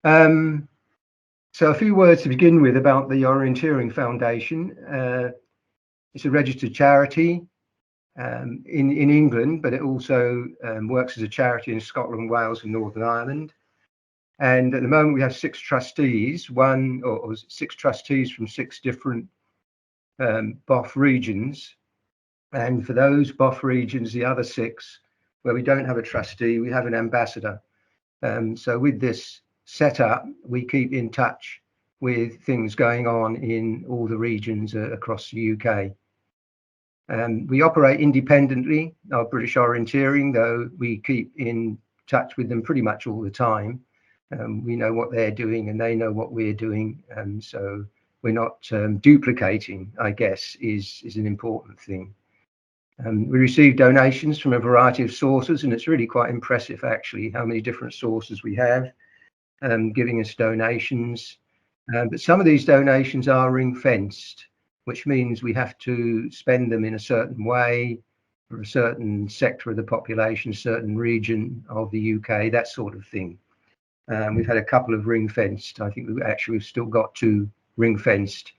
So a few words to begin with about the Orienteering Foundation. It's a registered charity in England, but it also works as a charity in Scotland, Wales and Northern Ireland. And at the moment we have 6 trustees, or 6 trustees from 6 different BOF regions. And for those BOF regions, the other 6, where we don't have a trustee, we have an ambassador. So with this setup, we keep in touch with things going on in all the regions across the UK. We operate independently, our British Orienteering, though we keep in touch with them pretty much all the time. We know what they're doing and they know what we're doing. So we're not duplicating, I guess, is an important thing. We receive donations from a variety of sources, and it's really quite impressive, actually, how many different sources we have giving us donations. But some of these donations are ring-fenced, which means we have to spend them in a certain way for a certain sector of the population, a certain region of the UK, that sort of thing. We've had a couple of ring-fenced. I think we've still got 2 ring-fenced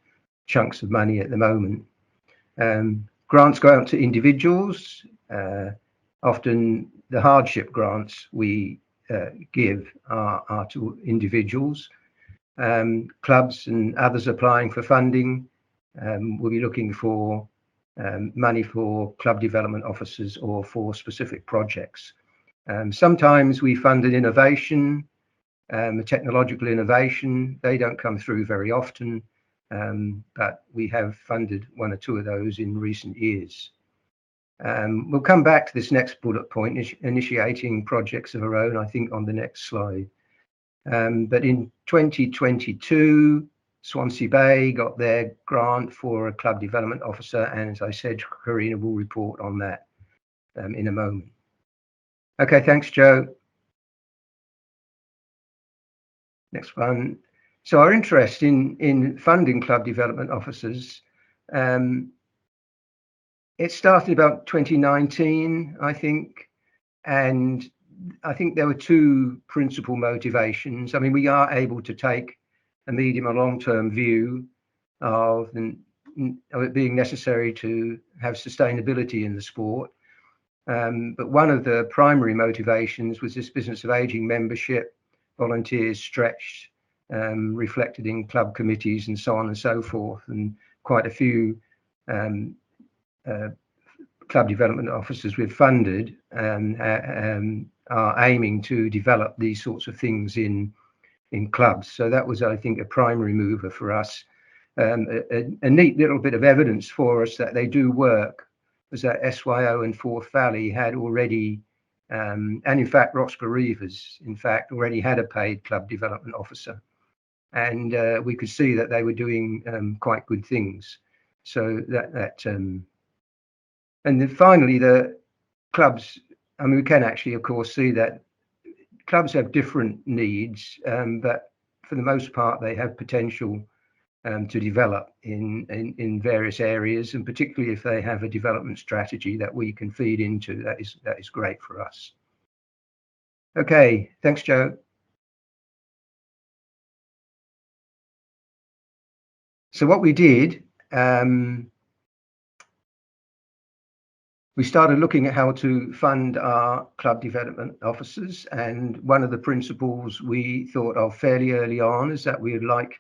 chunks of money at the moment. Grants go out to individuals. Often the hardship grants we give are to individuals. Clubs and others applying for funding will be looking for money for club development officers or for specific projects. Sometimes we fund an innovation, a technological innovation. They don't come through very often, but we have funded 1 or 2 of those in recent years. We'll come back to this next bullet point, initiating projects of our own, I think, on the next slide. But in 2022, Swansea Bay got their grant for a club development officer, and as I said, Karina will report on that in a moment. Okay, thanks, Joe. Next one. So our interest in funding club development officers, it started about 2019, I think, and I think there were 2 principal motivations. I mean, we are able to take a medium or long-term view of it being necessary to have sustainability in the sport. But one of the primary motivations was this business of ageing membership, volunteers stretched, reflected in club committees and so on and so forth. And quite a few club development officers we've funded are aiming to develop these sorts of things in clubs. So that was, I think, a primary mover for us. A neat little bit of evidence for us that they do work was that SYO and Forth Valley had already, and in fact Roxburgh Reivers, in fact, already had a paid club development officer. And we could see that they were doing quite good things. So and then finally, the clubs, I mean, we can actually, of course, see that clubs have different needs, but for the most part, they have potential to develop in various areas, and particularly if they have a development strategy that we can feed into, that is great for us. Okay, thanks, Joe. So what we did, we started looking at how to fund our club development officers, and one of the principles we thought of fairly early on is that we would like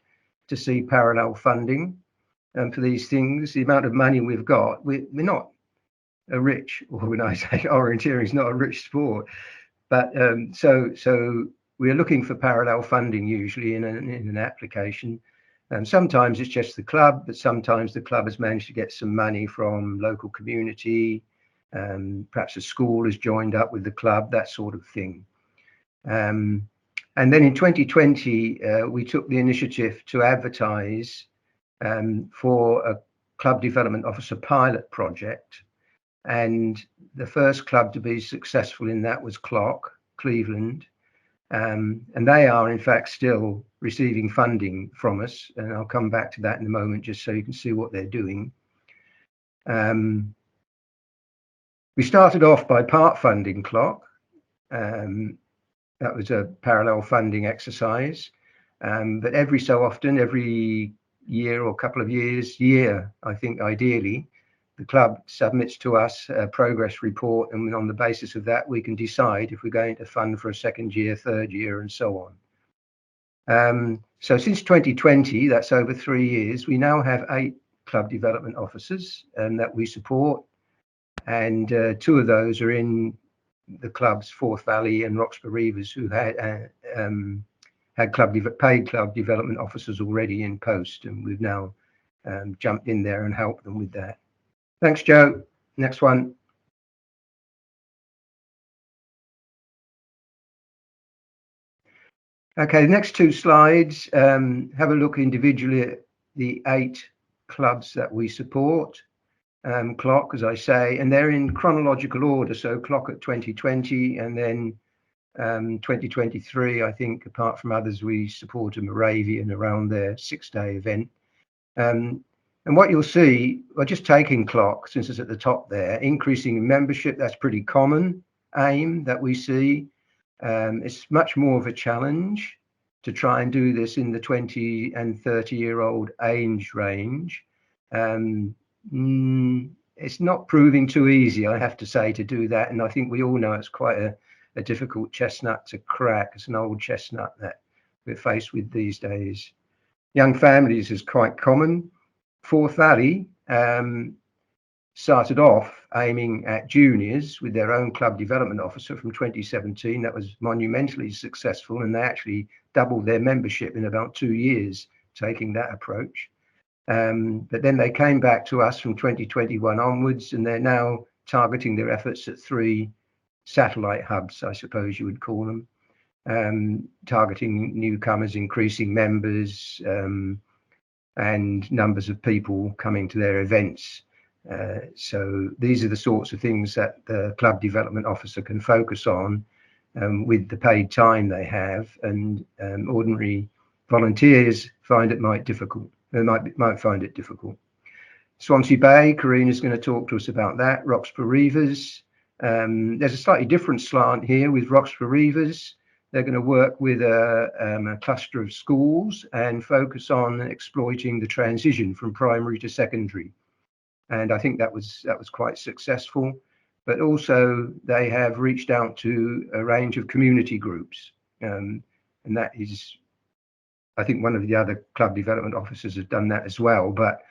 to see parallel funding for these things. The amount of money we've got, we're not a rich organisation. Orienteering is not a rich sport, but so we're looking for parallel funding usually in an application. Sometimes it's just the club, but sometimes the club has managed to get some money from local community. Perhaps a school has joined up with the club, that sort of thing. And then in 2020, we took the initiative to advertise for a club development officer pilot project. And the first club to be successful in that was Cleveland. And they are, in fact, still receiving funding from us. And I'll come back to that in a moment, just so you can see what they're doing. We started off by part funding Clock. That was a parallel funding exercise. But every so often, every year or couple of years, I think ideally, the club submits to us a progress report, and on the basis of that, we can decide if we're going to fund for a second year, third year, and so on. So since 2020, that's over 3 years, we now have 8 club development officers that we support, and 2 of those are in the clubs, Forth Valley and Roxburgh Reivers, who had paid club development officers already in post, and we've now jumped in there and helped them with that. Thanks, Joe. Next one. Okay, the next 2 slides have a look individually at the 8 clubs that we support. Clock, as I say, and they're in chronological order. So Clock at 2020, and then 2023, I think, apart from others, we supported Moravian around their 6-day event. And what you'll see, well, just taking Clock, since it's at the top there, increasing membership, that's pretty common aim that we see. It's much more of a challenge to try and do this in the 20 and 30-year-old age range. It's not proving too easy, I have to say, to do that. And I think we all know it's quite a difficult chestnut to crack. It's an old chestnut that we're faced with these days. Young families is quite common. Forth Valley started off aiming at juniors with their own club development officer from 2017. That was monumentally successful, and they actually doubled their membership in about 2 years taking that approach. But then they came back to us from 2021 onwards, and they're now targeting their efforts at 3 satellite hubs, I suppose you would call them, targeting newcomers, increasing members, and numbers of people coming to their events. So these are the sorts of things that the club development officer can focus on with the paid time they have, and ordinary volunteers find it might find it difficult. Swansea Bay, Karina's going to talk to us about that. Roxburgh Reivers, there's a slightly different slant here with Roxburgh Reivers. They're going to work with a cluster of schools and focus on exploiting the transition from primary to secondary. And I think that was quite successful. But also they have reached out to a range of community groups, and that is, I think, one of the other club development officers has done that as well. But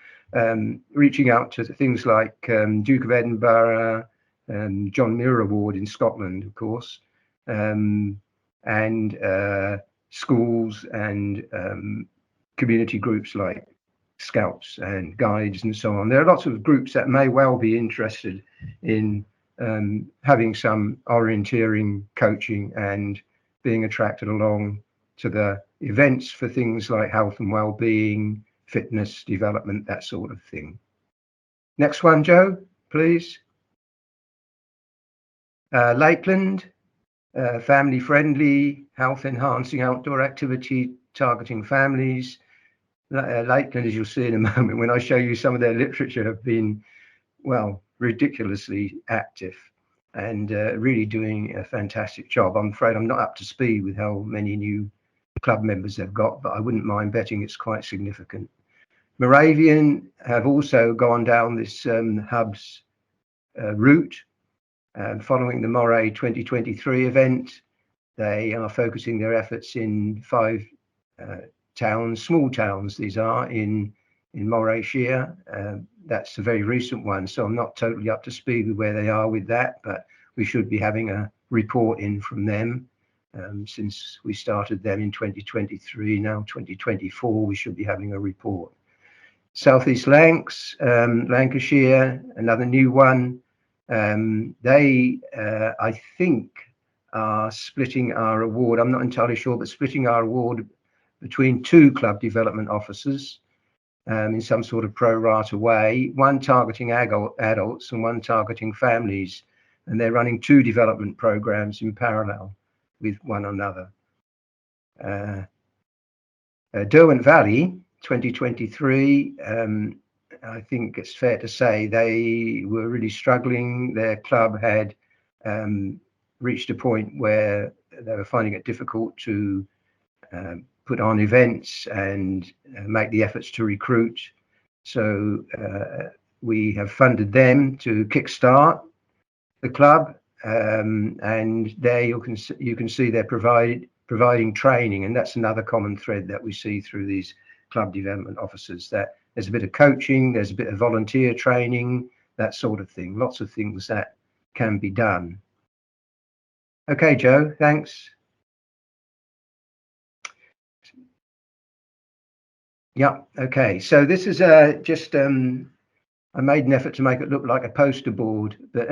reaching out to things like Duke of Edinburgh, John Muir Award in Scotland, of course, and schools and community groups like Scouts and Guides and so on. There are lots of groups that may well be interested in having some orienteering coaching and being attracted along to the events for things like health and well-being, fitness development, that sort of thing. Next one, Joe, please. Lakeland, family-friendly, health-enhancing outdoor activity targeting families. Lakeland, as you'll see in a moment, when I show you some of their literature, have been, well, ridiculously active and really doing a fantastic job. I'm afraid I'm not up to speed with how many new club members they've got, but I wouldn't mind betting it's quite significant. Moravian have also gone down this hubs route. Following the Moray 2023 event, they are focusing their efforts in 5 towns, small towns these are, in Morayshire. That's a very recent one, so I'm not totally up to speed with where they are with that, but we should be having a report in from them. Since we started them in 2023, now 2024, we should be having a report. South East Lancs, Lancashire, another new one. They, I think, are splitting our award. I'm not entirely sure, but splitting our award between 2 club development officers in some sort of pro rata way, one targeting adults and one targeting families. And they're running 2 development programs in parallel with one another. Derwent Valley 2023, I think it's fair to say they were really struggling. Their club had reached a point where they were finding it difficult to put on events and make the efforts to recruit. So we have funded them to kickstart the club, and there you can see they're providing training, and that's another common thread that we see through these club development officers, that there's a bit of coaching, there's a bit of volunteer training, that sort of thing. Lots of things that can be done. Okay, Joe, thanks. Yeah, okay, so this is just I made an effort to make it look like a poster board, but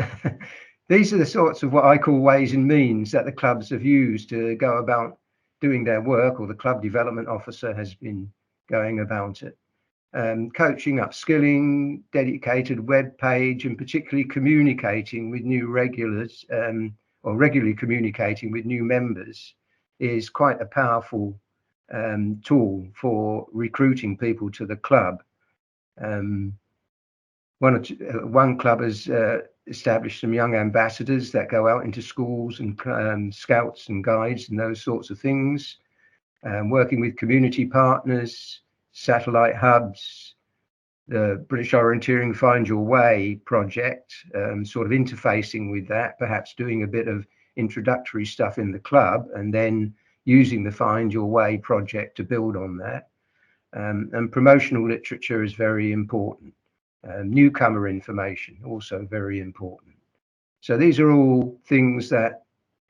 these are the sorts of what I call ways and means that the clubs have used to go about doing their work, or the club development officer has been going about it. Coaching, upskilling, dedicated web page, and particularly communicating with new regulars, or regularly communicating with new members, is quite a powerful tool for recruiting people to the club. One club has established some young ambassadors that go out into schools and scouts and guides and those sorts of things, working with community partners, satellite hubs, the British Orienteering Find Your Way project, sort of interfacing with that, perhaps doing a bit of introductory stuff in the club and then using the Find Your Way project to build on that. And promotional literature is very important. Newcomer information, also very important. So these are all things that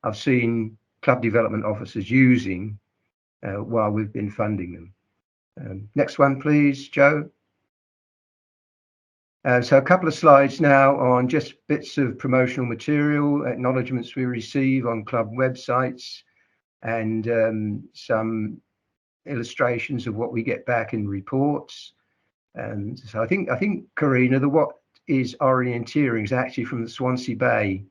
I've seen club development officers using while we've been funding them. Next one, please, Joe. So a couple of slides now on just bits of promotional material, acknowledgements we receive on club websites, and some illustrations of what we get back in reports. And so I think Karina, the what is orienteering is actually from the Swansea Bay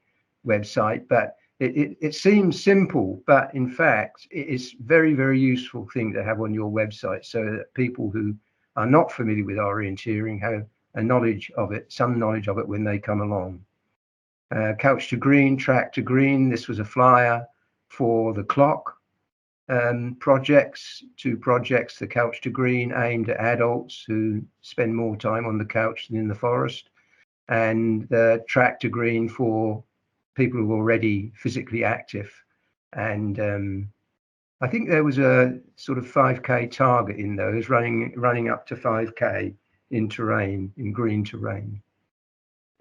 website, but it seems simple, but in fact it is very, very useful thing to have on your website, so that people who are not familiar with orienteering have a knowledge of it, some knowledge of it when they come along. Couch to Green, Track to Green. This was a flyer for the clock projects, two projects, the Couch to Green aimed at adults who spend more time on the couch than in the forest, and the Track to Green for people who are already physically active. And I think there was a sort of 5K target in those, running up to 5K in terrain, in green terrain.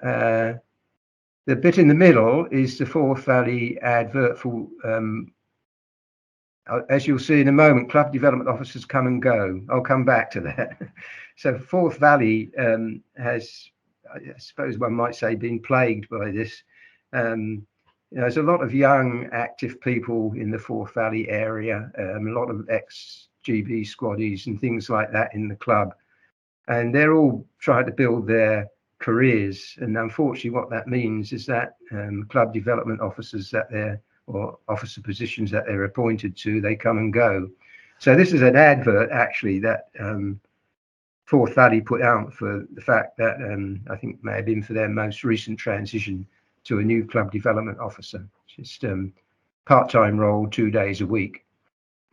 The bit in the middle is the Forth Valley advert for as you'll see in a moment, club development officers come and go. I'll come back to that. So Forth Valley has, I suppose one might say, been plagued by this. There's a lot of young active people in the Forth Valley area, a lot of ex-GB squaddies and things like that in the club. And they're all trying to build their careers. And unfortunately, what that means is that club development officers that they're, or officer positions that they're appointed to, they come and go. So this is an advert actually that Forth Valley put out for the fact that I think may have been for their most recent transition to a new club development officer, just part-time role, 2 days a week.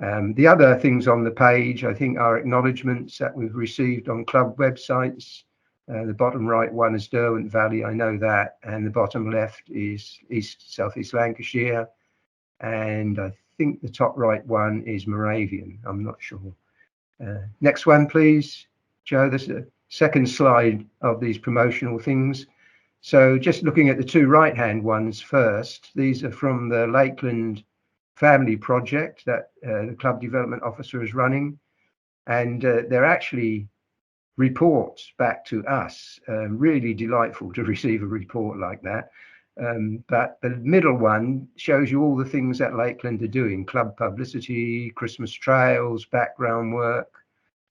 The other things on the page, I think, are acknowledgements that we've received on club websites. The bottom right one is Derwent Valley, I know that, and the bottom left is Southeast Lancashire, and I think the top right one is Moravian, I'm not sure. Next one, please, Joe. This is the second slide of these promotional things. So just looking at the two right-hand ones first, these are from the Lakeland Family Project that the club development officer is running, and they're actually reports back to us. Really delightful to receive a report like that. But the middle one shows you all the things that Lakeland are doing: club publicity, Christmas trails, background work,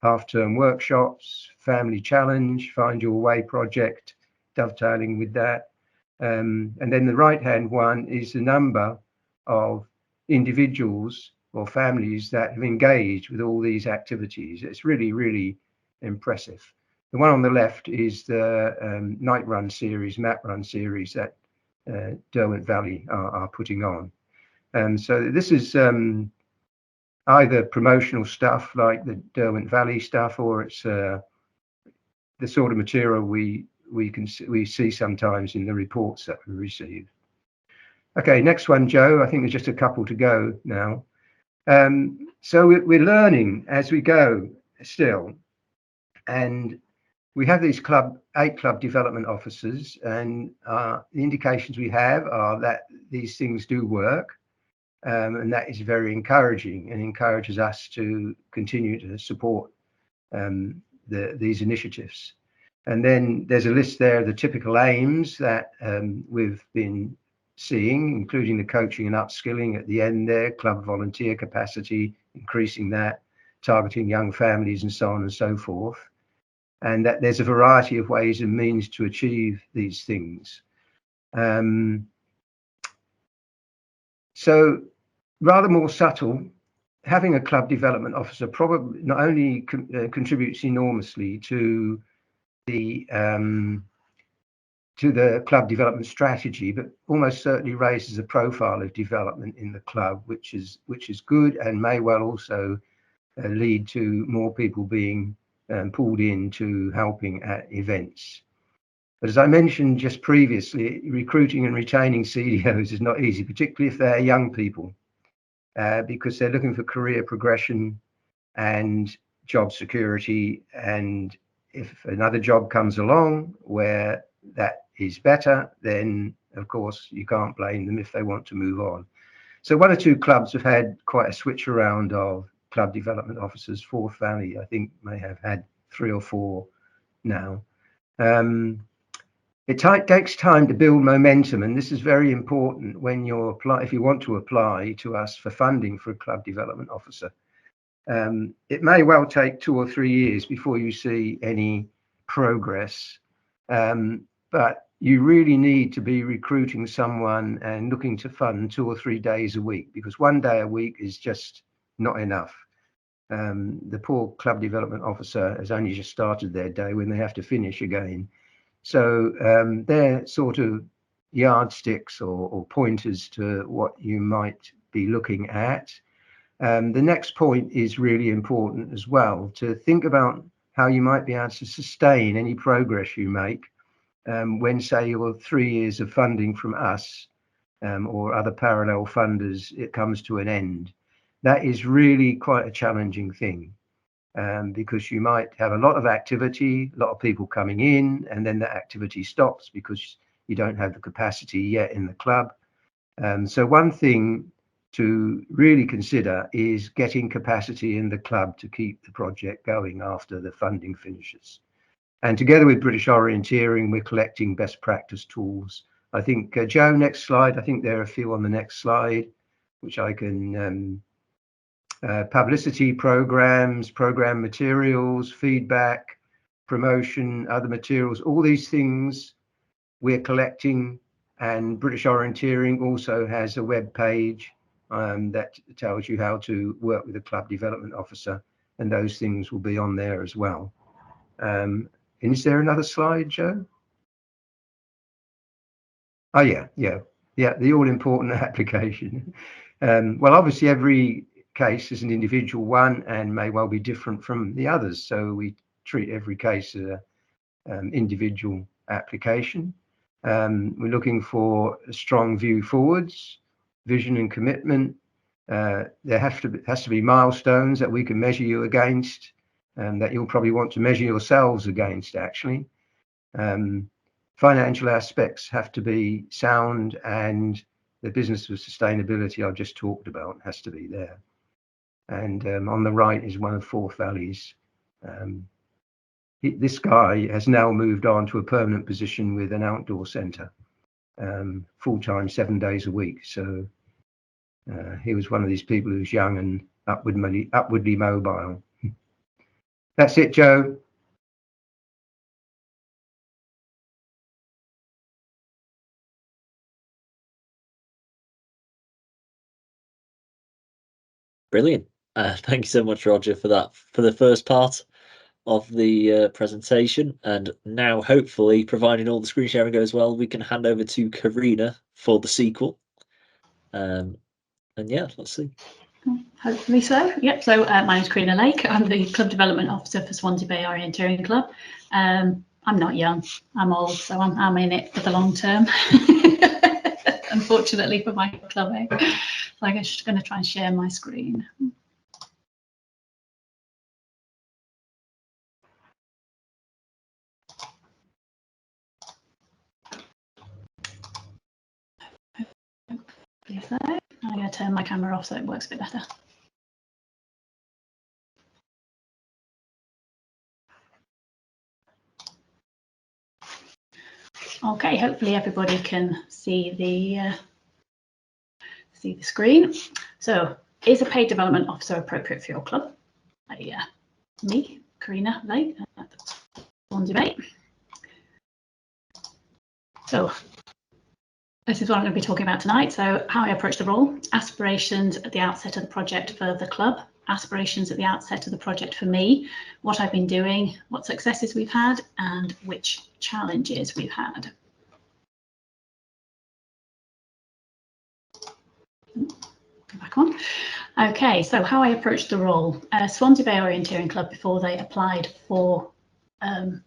half-term workshops, family challenge, Find Your Way project, dovetailing with that. And then the right-hand one is the number of individuals or families that have engaged with all these activities. It's really, really impressive. The one on the left is the night run series, map run series that Derwent Valley are putting on. So this is either promotional stuff like the Derwent Valley stuff, or it's the sort of material we see sometimes in the reports that we receive. Okay, next one, Joe. I think there's just a couple to go now. So we're learning as we go still, and we have these 8 club development officers, and the indications we have are that these things do work, and that is very encouraging and encourages us to continue to support these initiatives. And then there's a list there of the typical aims that we've been seeing, including the coaching and upskilling at the end there, club volunteer capacity, increasing that, targeting young families, and so on and so forth. And that there's a variety of ways and means to achieve these things. So rather more subtle, having a club development officer probably not only contributes enormously to the club development strategy, but almost certainly raises a profile of development in the club, which is good, and may well also lead to more people being pulled into helping at events. But as I mentioned just previously, recruiting and retaining CDOs is not easy, particularly if they're young people, because they're looking for career progression and job security. And if another job comes along where that is better, then of course you can't blame them if they want to move on. So 1 or 2 clubs have had quite a switch around of club development officers. Forth Valley, I think, may have had 3 or 4 now. It takes time to build momentum, and this is very important when if you want to apply to us for funding for a club development officer. It may well take 2 or 3 years before you see any progress, but you really need to be recruiting someone and looking to fund 2 or 3 days a week, because 1 day a week is just not enough. The poor club development officer has only just started their day when they have to finish again. So they're sort of yardsticks or pointers to what you might be looking at. The next point is really important as well, to think about how you might be able to sustain any progress you make when, say, your 3 years of funding from us or other parallel funders, it comes to an end. That is really quite a challenging thing, because you might have a lot of activity, a lot of people coming in, and then that activity stops because you don't have the capacity yet in the club. So one thing to really consider is getting capacity in the club to keep the project going after the funding finishes. And together with British Orienteering, we're collecting best practice tools. I think, Joe, next slide. I think there are a few on the next slide, which I can, publicity programs, program materials, feedback, promotion, other materials, all these things we're collecting. And British Orienteering also has a web page that tells you how to work with a club development officer, and those things will be on there as well. And is there another slide, Joe? Oh yeah, the all-important application. Well, obviously every case is an individual one and may well be different from the others, so we treat every case as an individual application. We're looking for a strong view forwards, vision and commitment. There has to be milestones that we can measure you against, and that you'll probably want to measure yourselves against, actually. Financial aspects have to be sound, and the business of sustainability I've just talked about has to be there. And on the right is one of Forth Valley's. This guy has now moved on to a permanent position with an outdoor centre, full-time, 7 days a week. So he was one of these people who's young and upwardly mobile. That's it, Joe. Brilliant. Thank you so much, Roger, for that, for the first part of the presentation. And now, hopefully, providing all the screen sharing goes well, we can hand over to Karina for the sequel. And yeah, let's see. Hopefully so. Yep. So my name's Karina Lake. I'm the Club Development Officer for Swansea Bay Orienteering Club. I'm not young. I'm old, so I'm in it for the long term. Unfortunately for my club, so I'm just going to try and share my screen. So I'm going to turn my camera off so it works a bit better. Okay, hopefully everybody can see the screen. So, is a paid development officer appropriate for your club? Me, Karina Lake, Swansea Bay. So, this is what I'm going to be talking about tonight. So, how I approach the role, aspirations at the outset of the project for the club, aspirations at the outset of the project for me, what I've been doing, what successes we've had, and which challenges we've had. Go back on. Okay, so how I approached the role. Swansea Bay Orienteering Club, before they applied for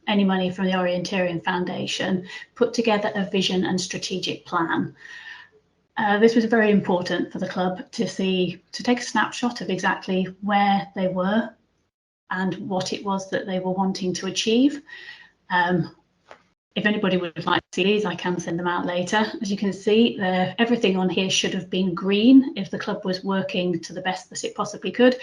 any money from the Orienteering Foundation, put together a vision and strategic plan. This was very important for the club to take a snapshot of exactly where they were and what it was that they were wanting to achieve. If anybody would like to see these, I can send them out later. As you can see, everything on here should have been green if the club was working to the best that it possibly could,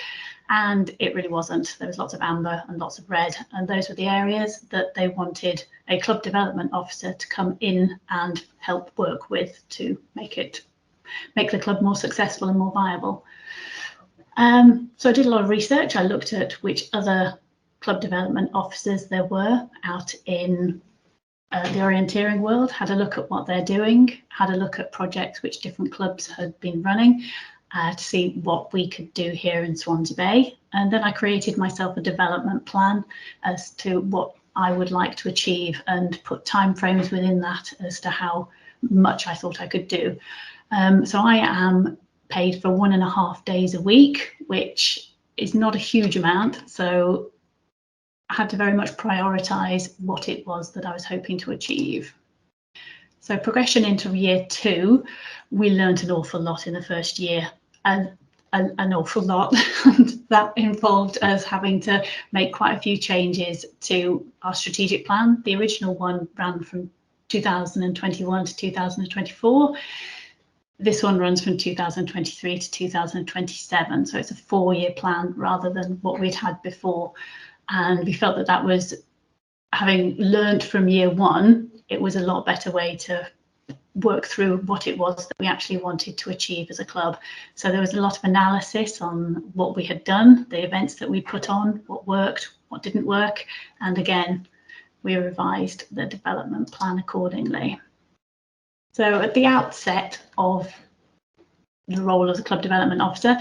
and it really wasn't. There was lots of amber and lots of red, and those were the areas that they wanted a club development officer to come in and help work with to make the club more successful and more viable. So I did a lot of research. I looked at which other club development officers there were out in the orienteering world, had a look at what they're doing, had a look at projects which different clubs had been running to see what we could do here in Swansea Bay. And then I created myself a development plan as to what I would like to achieve and put timeframes within that as to how much I thought I could do. So I am paid for 1.5 days a week, which is not a huge amount. So I had to very much prioritise what it was that I was hoping to achieve. So progression into year 2, we learned an awful lot in the first year, and an awful lot. And that involved us having to make quite a few changes to our strategic plan. The original one ran from 2021 to 2024. This one runs from 2023 to 2027. So it's a 4-year plan rather than what we'd had before. And we felt that was, having learned from year 1, it was a lot better way to work through what it was that we actually wanted to achieve as a club. So there was a lot of analysis on what we had done, the events that we put on, what worked, what didn't work. And again, we revised the development plan accordingly. So at the outset of the role as a club development officer,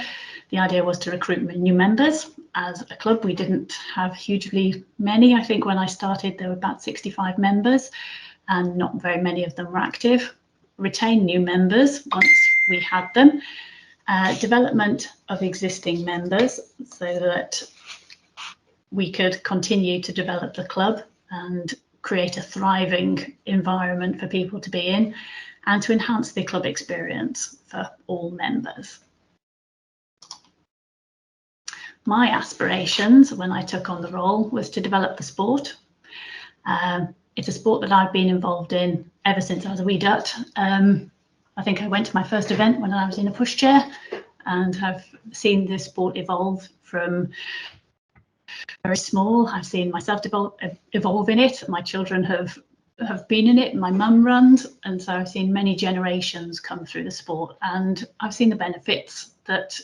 the idea was to recruit new members. As a club, we didn't have hugely many. I think when I started, there were about 65 members, and not very many of them were active. Retain new members once we had them. Development of existing members so that we could continue to develop the club and create a thriving environment for people to be in, and to enhance the club experience for all members. My aspirations when I took on the role was to develop the sport. It's a sport that I've been involved in ever since I was a wee dut. I think I went to my first event when I was in a pushchair, and have seen this sport evolve from very small. I've seen myself evolve in it. My children have been in it. My mum runs, and so I've seen many generations come through the sport, and I've seen the benefits that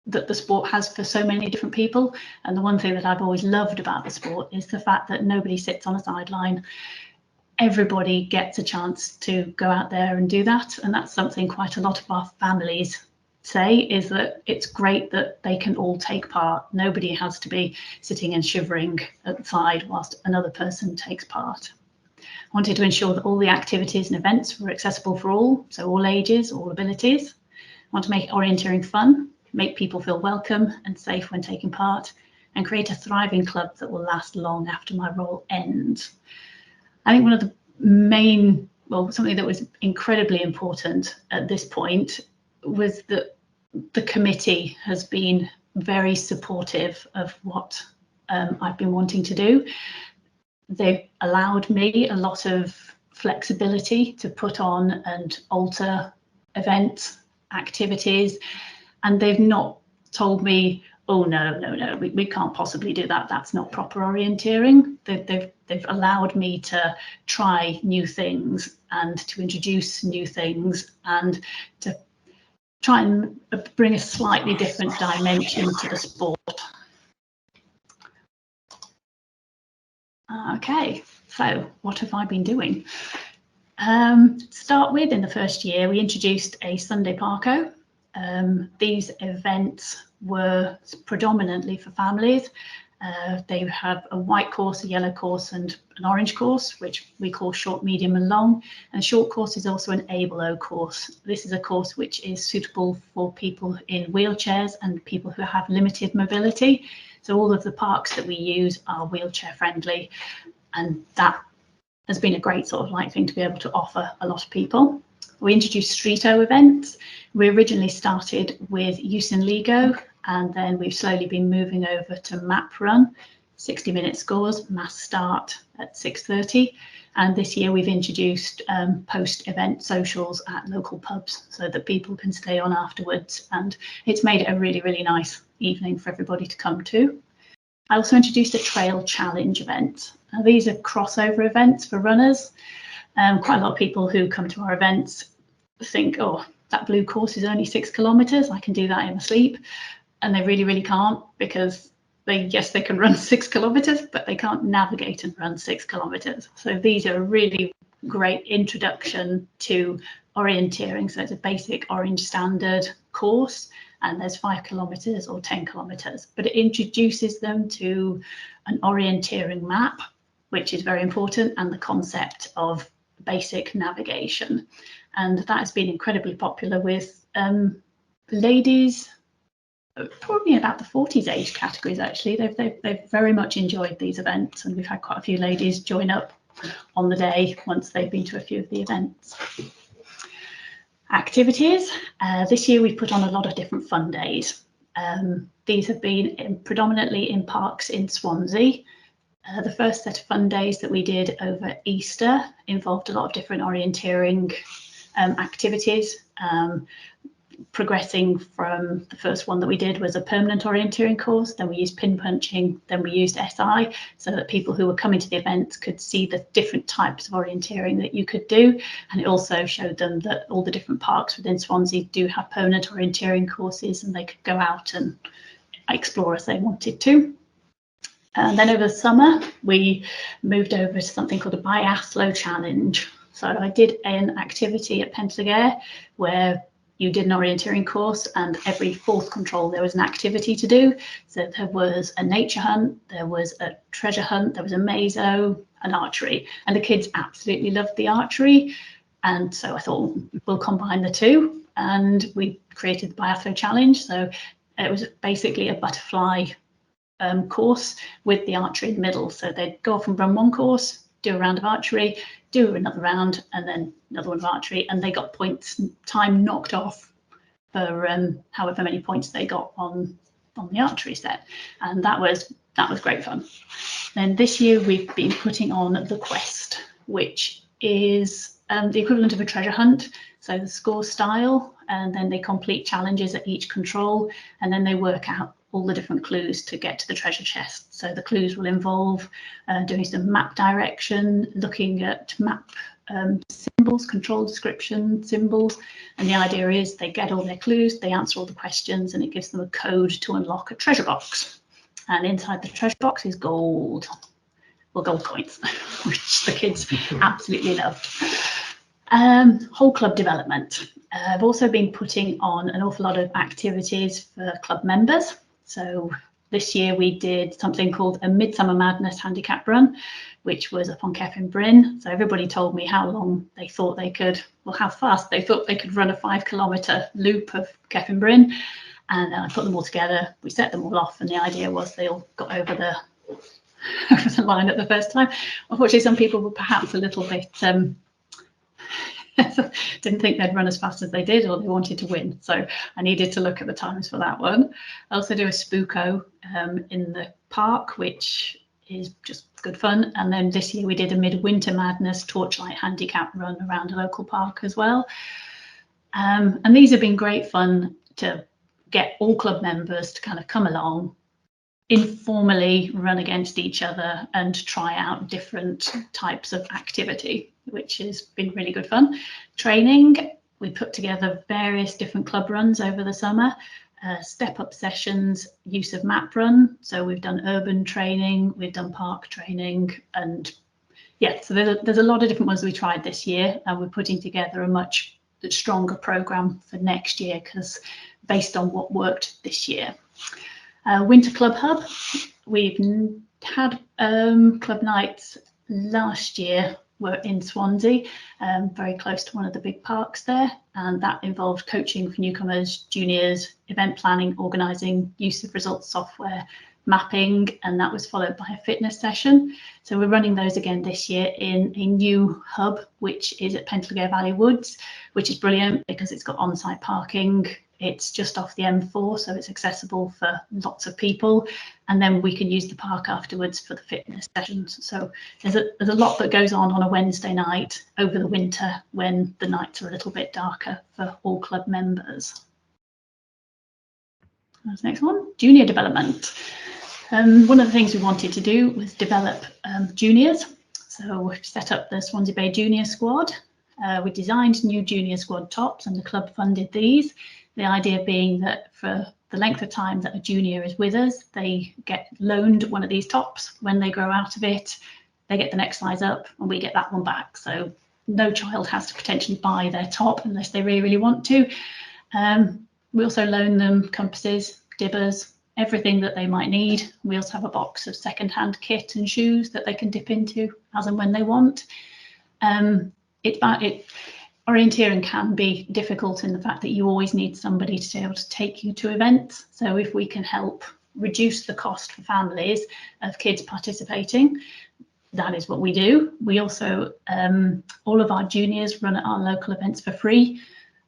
the sport has for so many different people. And the one thing that I've always loved about the sport is the fact that nobody sits on a sideline. Everybody gets a chance to go out there and do that, and that's something quite a lot of our families say, is that it's great that they can all take part. Nobody has to be sitting and shivering at the side whilst another person takes part. I wanted to ensure that all the activities and events were accessible for all, so all ages, all abilities. want to make orienteering fun, make people feel welcome and safe when taking part, and create a thriving club that will last long after my role ends. I think one of the main, well, something that was incredibly important at this point was that the committee has been very supportive of what I've been wanting to do. They've allowed me a lot of flexibility to put on and alter events, activities, and they've not told me, oh no, we can't possibly do that, that's not proper orienteering. They've allowed me to try new things and to introduce new things and to try and bring a slightly different dimension to the sport. Okay, so what have I been doing? Start with, in the first year, we introduced a Sunday Parko. These events were predominantly for families. They have a white course, a yellow course and an orange course, which we call short, medium and long. And short course is also an ABLO course. This is a course which is suitable for people in wheelchairs and people who have limited mobility. So all of the parks that we use are wheelchair friendly, and that has been a great sort of like thing to be able to offer a lot of people. We introduced Streeto events. We originally started with Use in Lego, and then we've slowly been moving over to Map Run, 60-minute scores, mass start at 6:30. And this year we've introduced post-event socials at local pubs so that people can stay on afterwards, and it's made it a really, really nice evening for everybody to come to. I also introduced a trail challenge event. Now, these are crossover events for runners. Quite a lot of people who come to our events think, oh, that blue course is only 6 kilometres, I can do that in my sleep. And they really, really can't, because yes, they can run 6 kilometres, but they can't navigate and run 6 kilometres. So these are a really great introduction to orienteering. So it's a basic Orange Standard course, and there's 5 kilometres or 10 kilometres, but it introduces them to an orienteering map, which is very important, and the concept of basic navigation. And that has been incredibly popular with ladies, probably about the 40s age categories actually. They've very much enjoyed these events, and we've had quite a few ladies join up on the day once they've been to a few of the events. Activities. This year we've put on a lot of different fun days. These have been predominantly in parks in Swansea. The first set of fun days that we did over Easter involved a lot of different orienteering activities. Progressing from the first one that we did was a permanent orienteering course, then we used pin punching, then we used SI, so that people who were coming to the event could see the different types of orienteering that you could do. And it also showed them that all the different parks within Swansea do have permanent orienteering courses, and they could go out and explore as they wanted to. And then over the summer, we moved over to something called a biathlon challenge. So I did an activity at Pentagare where you did an orienteering course, and every fourth control there was an activity to do. So there was a nature hunt, there was a treasure hunt, there was a mazo, an archery, and the kids absolutely loved the archery. And so I thought we'll combine the two, and we created the biathlon challenge. So it was basically a butterfly course with the archery in the middle. So they'd go off and run one course, do a round of archery, do another round, and then another one of archery, and they got points, time knocked off for however many points they got on the archery set, and that was great fun. Then this year we've been putting on the Quest, which is the equivalent of a treasure hunt. So the score style, and then they complete challenges at each control, and then they work out all the different clues to get to the treasure chest. So the clues will involve doing some map direction, looking at map symbols, control description symbols, and the idea is they get all their clues, they answer all the questions, and it gives them a code to unlock a treasure box. And inside the treasure box is gold, well, gold coins, which the kids absolutely loved. Whole club development. I've also been putting on an awful lot of activities for club members. So this year we did something called a Midsummer Madness handicap run, which was up on Kefin Bryn. So everybody told me how long they thought they could well, how fast they thought they could run a 5-kilometre loop of Kefin Bryn. And I put them all together, we set them all off, and the idea was they all got over the line at the first time. Unfortunately, some people were perhaps a little bit didn't think they'd run as fast as they did, or they wanted to win. So I needed to look at the times for that one. I also do a spooko in the park, which is just good fun. And then this year we did a Midwinter Madness Torchlight handicap run around a local park as well. And these have been great fun to get all club members to kind of come along, informally run against each other and try out different types of activity, which has been really good fun. Training, we put together various different club runs over the summer, step-up sessions, use of map run. So we've done urban training, we've done park training, and yeah, so there's a lot of different ones we tried this year, and we're putting together a much stronger program for next year, because based on what worked this year. Winter Club Hub, we've had club nights last year, were in Swansea, very close to one of the big parks there, and that involved coaching for newcomers, juniors, event planning, organising, use of results software, mapping, and that was followed by a fitness session. So we're running those again this year in a new hub, which is at Pentlegare Valley Woods, which is brilliant because it's got on-site parking. It's just off the M4, so it's accessible for lots of people. And then we can use the park afterwards for the fitness sessions. So there's a lot that goes on a Wednesday night over the winter when the nights are a little bit darker for all club members. That's the next one, junior development. One of the things we wanted to do was develop juniors. So we've set up the Swansea Bay Junior Squad. We designed new junior squad tops, and the club funded these. The idea being that for the length of time that a junior is with us, they get loaned one of these tops. When they grow out of it, they get the next size up and we get that one back. So no child has to potentially buy their top unless they really, really want to. We also loan them compasses, dibbers, everything that they might need. We also have a box of second-hand kit and shoes that they can dip into as and when they want. Orienteering can be difficult in the fact that you always need somebody to be able to take you to events. So if we can help reduce the cost for families of kids participating, that is what we do. We also, all of our juniors run at our local events for free.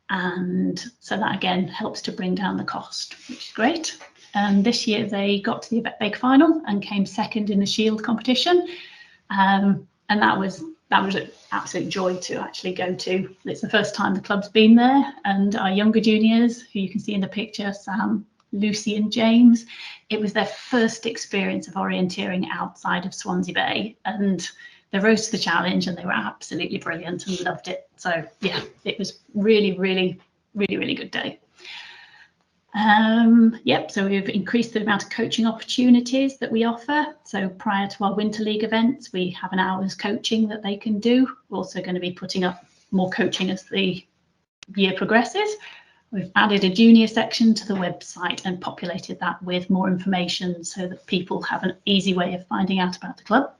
And so that again helps to bring down the cost, which is great. And this year they got to the big final and came second in the Shield competition. And that was an absolute joy to actually go to. It's the first time the club's been there, and our younger juniors, who you can see in the picture, Sam, Lucy and James, it was their first experience of orienteering outside of Swansea Bay, and they rose to the challenge and they were absolutely brilliant and loved it. So yeah, it was really, really, really, really good day. Yep, so we've increased the amount of coaching opportunities that we offer. So prior to our Winter League events, we have an hour's coaching that they can do. We're also going to be putting up more coaching as the year progresses. We've added a junior section to the website and populated that with more information so that people have an easy way of finding out about the club.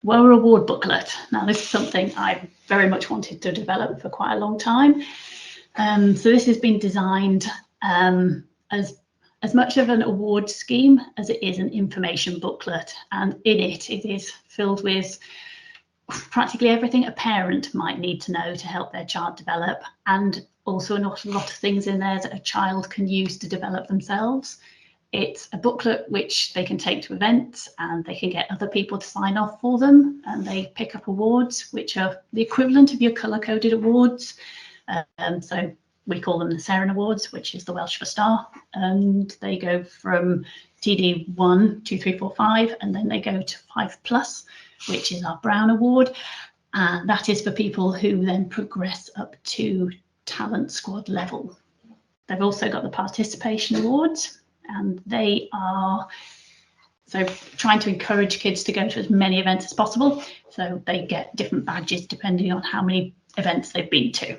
Well, reward booklet. Now, this is something I very much wanted to develop for quite a long time. So this has been designed as much of an award scheme as it is an information booklet, and in it is filled with practically everything a parent might need to know to help their child develop, and also an awful lot of things in there that a child can use to develop themselves. It's a booklet which they can take to events, and they can get other people to sign off for them, and they pick up awards which are the equivalent of your colour-coded awards. So we call them the Seren Awards, which is the Welsh for Star, and they go from TD 1, 2, 3, 4, 5, and then they go to 5+, which is our Brown Award, and that is for people who then progress up to talent squad level. They've also got the Participation Awards, and they are so trying to encourage kids to go to as many events as possible, so they get different badges depending on how many events they've been to.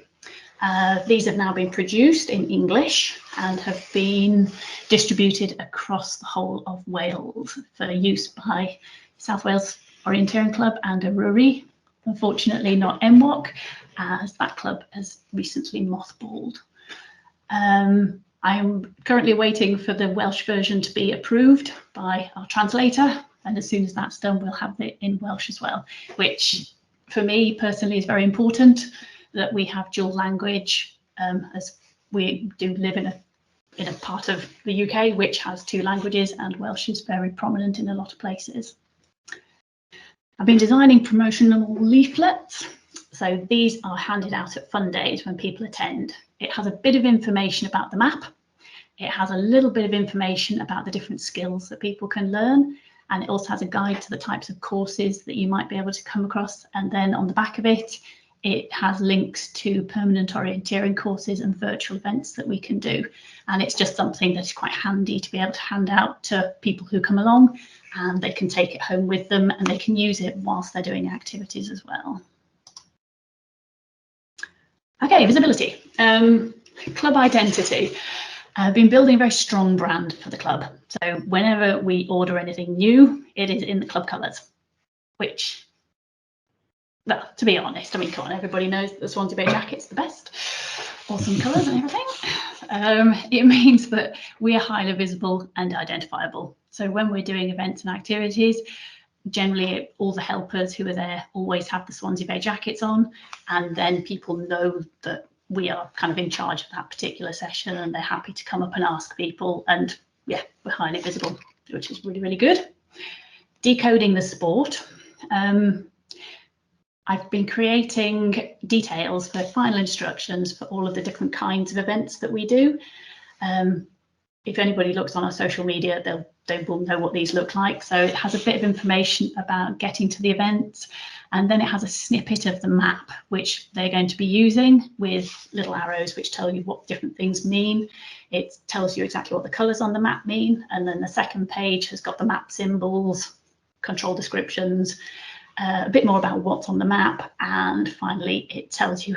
These have now been produced in English and have been distributed across the whole of Wales for use by South Wales Orienteering Club and Aruri. unfortunately not MWOC, as that club has recently mothballed. I'm currently waiting for the Welsh version to be approved by our translator, and as soon as that's done, we'll have it in Welsh as well, which for me personally is very important that we have dual language, as we do live in a part of the UK which has 2 languages, and Welsh is very prominent in a lot of places. I've been designing promotional leaflets. So these are handed out at fun days when people attend. It has a bit of information about the map. It has a little bit of information about the different skills that people can learn. And it also has a guide to the types of courses that you might be able to come across. And then on the back of it, it has links to permanent orienteering courses and virtual events that we can do. And it's just something that's quite handy to be able to hand out to people who come along, and they can take it home with them and they can use it whilst they're doing activities as well. Okay, visibility. Club identity. I've been building a very strong brand for the club. So whenever we order anything new, it is in the club colours, which, well, to be honest, I mean, come on, everybody knows that the Swansea Bay jacket's the best. Awesome colours and everything. It means that we are highly visible and identifiable. So when we're doing events and activities, generally all the helpers who are there always have the Swansea Bay jackets on, and then people know that we are kind of in charge of that particular session, and they're happy to come up and ask people, and yeah, we're highly visible, which is really, really good. Decoding the sport. I've been creating details for final instructions for all of the different kinds of events that we do. If anybody looks on our social media, they will know what these look like. So it has a bit of information about getting to the event, and then it has a snippet of the map, which they're going to be using with little arrows which tell you what different things mean. It tells you exactly what the colours on the map mean, and then the second page has got the map symbols, control descriptions, a bit more about what's on the map, and finally it tells you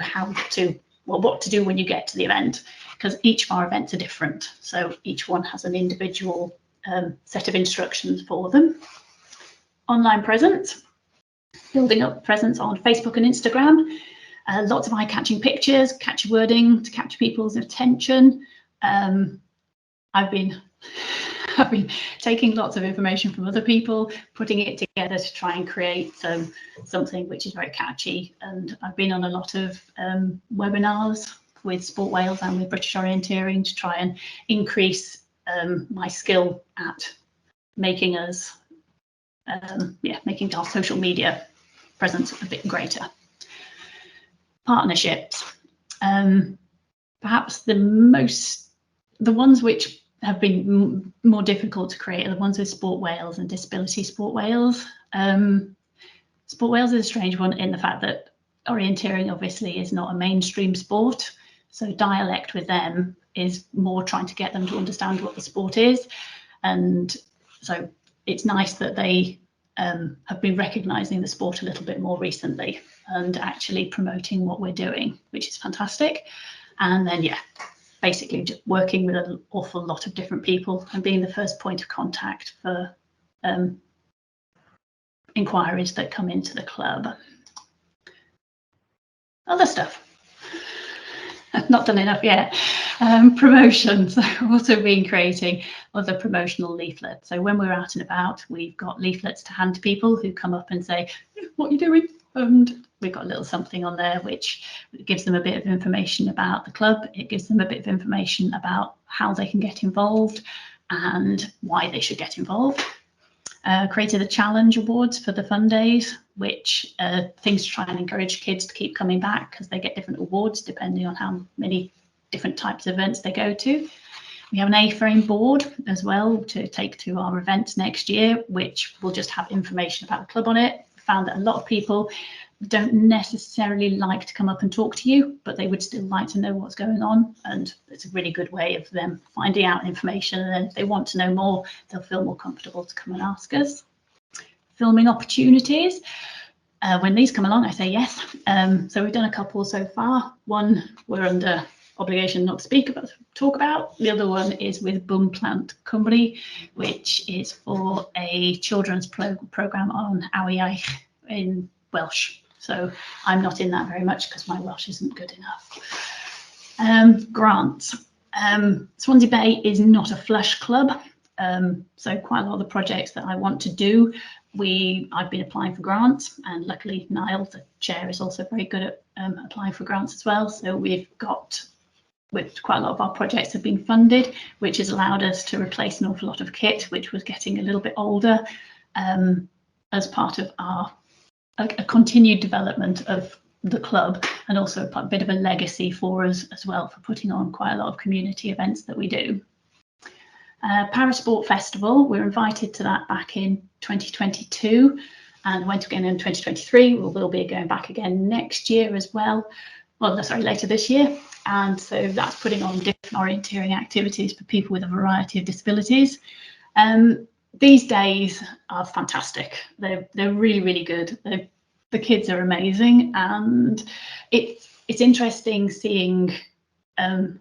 what to do when you get to the event, because each of our events are different, so each one has an individual set of instructions for them. Online presence, building up presence on Facebook and Instagram, lots of eye-catching pictures, catchy wording to capture people's attention. I've been taking lots of information from other people, putting it together to try and create something which is very catchy. And I've been on a lot of webinars with Sport Wales and with British Orienteering to try and increase my skill at making us, making our social media presence a bit greater. Partnerships. Perhaps the ones which have been more difficult to create are the ones with Sport Wales and Disability Sport Wales. Sport Wales is a strange one in the fact that orienteering obviously is not a mainstream sport, so dialect with them is more trying to get them to understand what the sport is, and so it's nice that they have been recognising the sport a little bit more recently and actually promoting what we're doing, which is fantastic. And then basically just working with an awful lot of different people and being the first point of contact for inquiries that come into the club. Other stuff. Not done enough yet. Promotions. I've also been creating other promotional leaflets. So when we're out and about, we've got leaflets to hand to people who come up and say, what are you doing? And we've got a little something on there which gives them a bit of information about the club. It gives them a bit of information about how they can get involved and why they should get involved. Created a challenge awards for the fun days, which things to try and encourage kids to keep coming back, because they get different awards depending on how many different types of events they go to. We have an A-frame board as well to take to our events next year, which will just have information about the club on it. Found that a lot of people don't necessarily like to come up and talk to you, but they would still like to know what's going on, and it's a really good way of them finding out information, and then if they want to know more, they'll feel more comfortable to come and ask us. Filming opportunities. When these come along, I say yes. So we've done a couple so far. One we're under obligation not to talk about. The other one is with Bum Plant Cymru, which is for a children's programme on Awyr in Welsh. So I'm not in that very much because my Welsh isn't good enough. Grants. Swansea Bay is not a flush club. So quite a lot of the projects that I want to do, I've been applying for grants, and luckily Niall, the chair, is also very good at applying for grants as well. So quite a lot of our projects have been funded, which has allowed us to replace an awful lot of kit, which was getting a little bit older, as part of a continued development of the club, and also a bit of a legacy for us as well, for putting on quite a lot of community events that we do. Parasport Festival, we were invited to that back in 2022 and went again in 2023. We'll be going back again next year as well. Well, no, sorry, later this year. And so that's putting on different orienteering activities for people with a variety of disabilities. These days are fantastic. They're really, really good. The kids are amazing, and it's interesting seeing different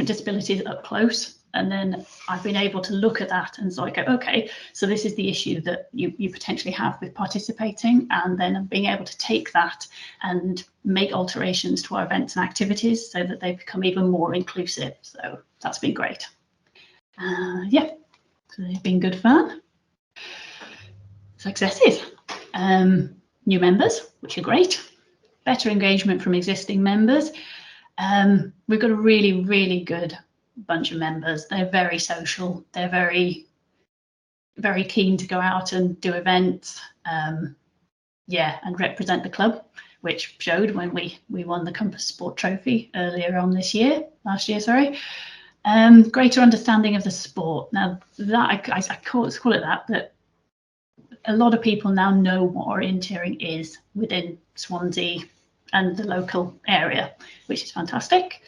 disabilities up close. And then I've been able to look at that and so I go, okay, so this is the issue that you potentially have with participating, and then being able to take that and make alterations to our events and activities so that they become even more inclusive. So that's been great. Yeah, so they've been good fun. Successes. New members, which are great. Better engagement from existing members. We've got a really, really good bunch of members. They're very social. They're very, very keen to go out and do events. Yeah, and represent the club, which showed when we won the Compass Sport Trophy last year, sorry. Greater understanding of the sport. Now that I call it that, but a lot of people now know what orienteering is within Swansea and the local area, which is fantastic.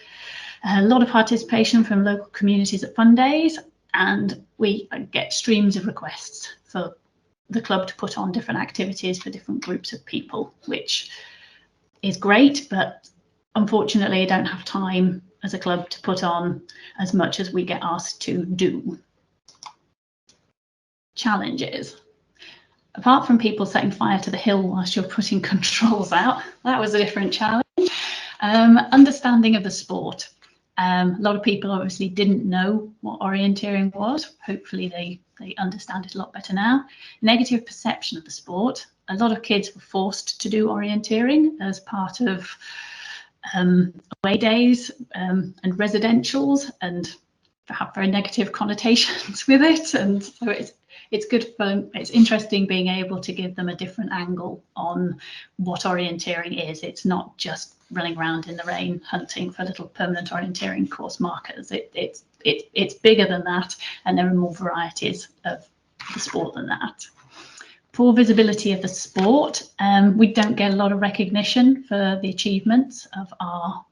A lot of participation from local communities at fun days, and we get streams of requests for the club to put on different activities for different groups of people, which is great, but unfortunately I don't have time as a club to put on as much as we get asked to do. Challenges. Apart from people setting fire to the hill whilst you're putting controls out, that was a different challenge. Understanding of the sport. A lot of people obviously didn't know what orienteering was. Hopefully they understand it a lot better now. Negative perception of the sport. A lot of kids were forced to do orienteering as part of away days and residentials, and have very negative connotations with it. And so it's good for, it's interesting being able to give them a different angle on what orienteering is. It's not just running around in the rain hunting for little permanent orienteering course markers. It's bigger than that, and there are more varieties of the sport than that. Poor visibility of the sport. We don't get a lot of recognition for the achievements of our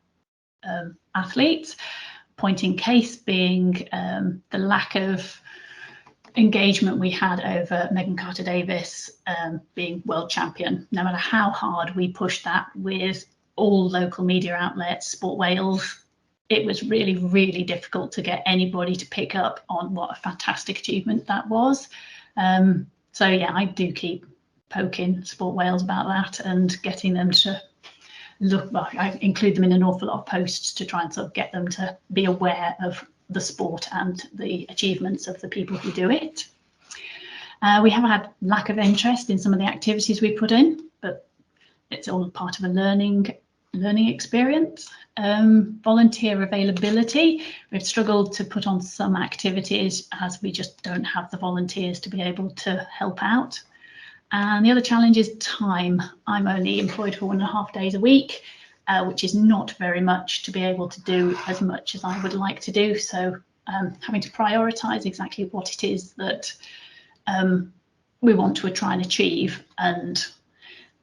athletes. Point in case being the lack of engagement we had over Megan Carter-Davis being world champion. No matter how hard we pushed that with all local media outlets, Sport Wales, it was really, really difficult to get anybody to pick up on what a fantastic achievement that was. So yeah, I do keep poking Sport Wales about that and getting them to look. Well, I include them in an awful lot of posts to try and sort of get them to be aware of the sport and the achievements of the people who do it. We have had lack of interest in some of the activities we put in, but it's all part of a learning experience. Volunteer availability. We've struggled to put on some activities as we just don't have the volunteers to be able to help out. And the other challenge is time. I'm only employed for 1.5 days a week, which is not very much to be able to do as much as I would like to do. So having to prioritise exactly what it is that we want to try and achieve, and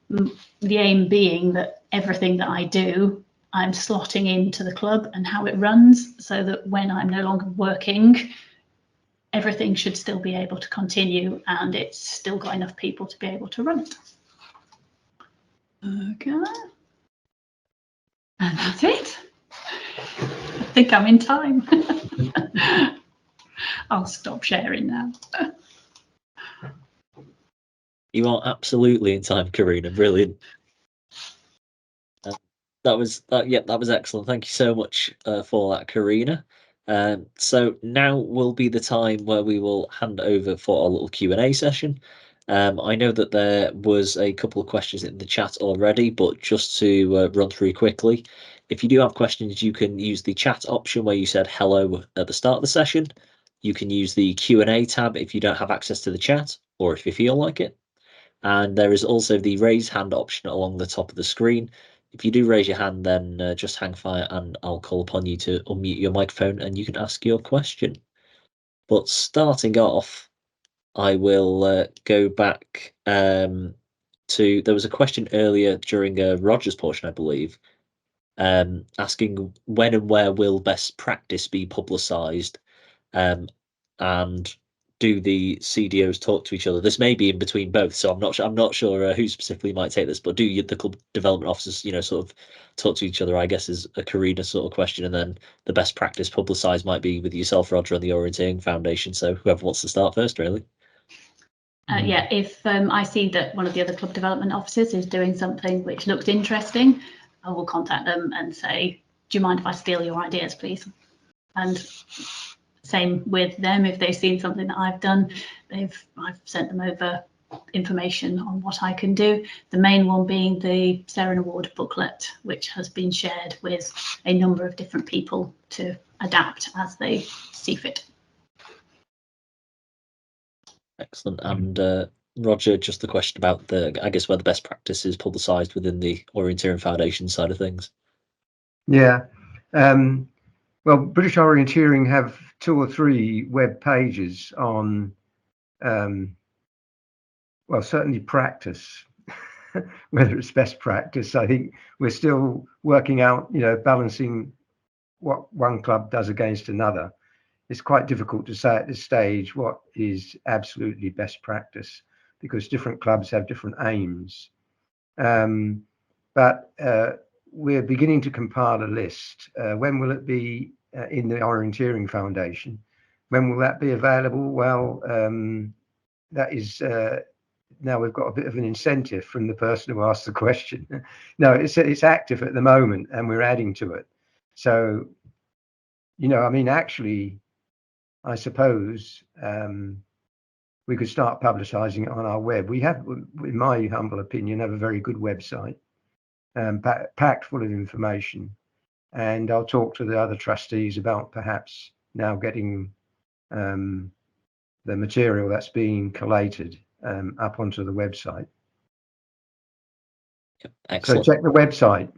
the aim being that everything that I do, I'm slotting into the club and how it runs, so that when I'm no longer working, everything should still be able to continue and it's still got enough people to be able to run it. Okay. And that's it. I think I'm in time. I'll stop sharing now. You are absolutely in time, Karina. Brilliant. That was excellent. Thank you so much for that, Karina. So now will be the time where we will hand over for a little Q&A session. I know that there was a couple of questions in the chat already, but just to run through quickly, if you do have questions, you can use the chat option where you said hello at the start of the session. You can use the Q&A tab if you don't have access to the chat, or if you feel like it. And there is also the raise hand option along the top of the screen. If you do raise your hand, then just hang fire and I'll call upon you to unmute your microphone and you can ask your question. But starting off, I will go back to, there was a question earlier during Roger's portion, I believe, asking when and where will best practice be publicised, and do the CDOs talk to each other? This may be in between both, so I'm not sure who specifically might take this, but do the club development officers, sort of talk to each other? I guess is a Karina sort of question, and then the best practice publicised might be with yourself, Roger, and the Orienteering Foundation. So whoever wants to start first, really. Yeah, if I see that one of the other club development officers is doing something which looks interesting, I will contact them and say, do you mind if I steal your ideas, please? And same with them, if they've seen something that I've done, I've sent them over information on what I can do. The main one being the Sarah Award booklet, which has been shared with a number of different people to adapt as they see fit. Excellent. And Roger, just the question about I guess where the best practice is publicised within the Orienteering Foundation side of things. Yeah. Well, British Orienteering have 2 or 3 web pages on, well, certainly practice, whether it's best practice. I think we're still working out, balancing what one club does against another. It's quite difficult to say at this stage what is absolutely best practice, because different clubs have different aims. But we're beginning to compile a list. When will it be in the Orienteering Foundation? When will that be available? Well, that is now we've got a bit of an incentive from the person who asked the question. No, it's active at the moment, and we're adding to it. So, I mean, actually, I suppose we could start publicising it on our web. We have, in my humble opinion, have a very good website, packed full of information. And I'll talk to the other trustees about perhaps now getting the material that's being collated up onto the website. Excellent. So check the website.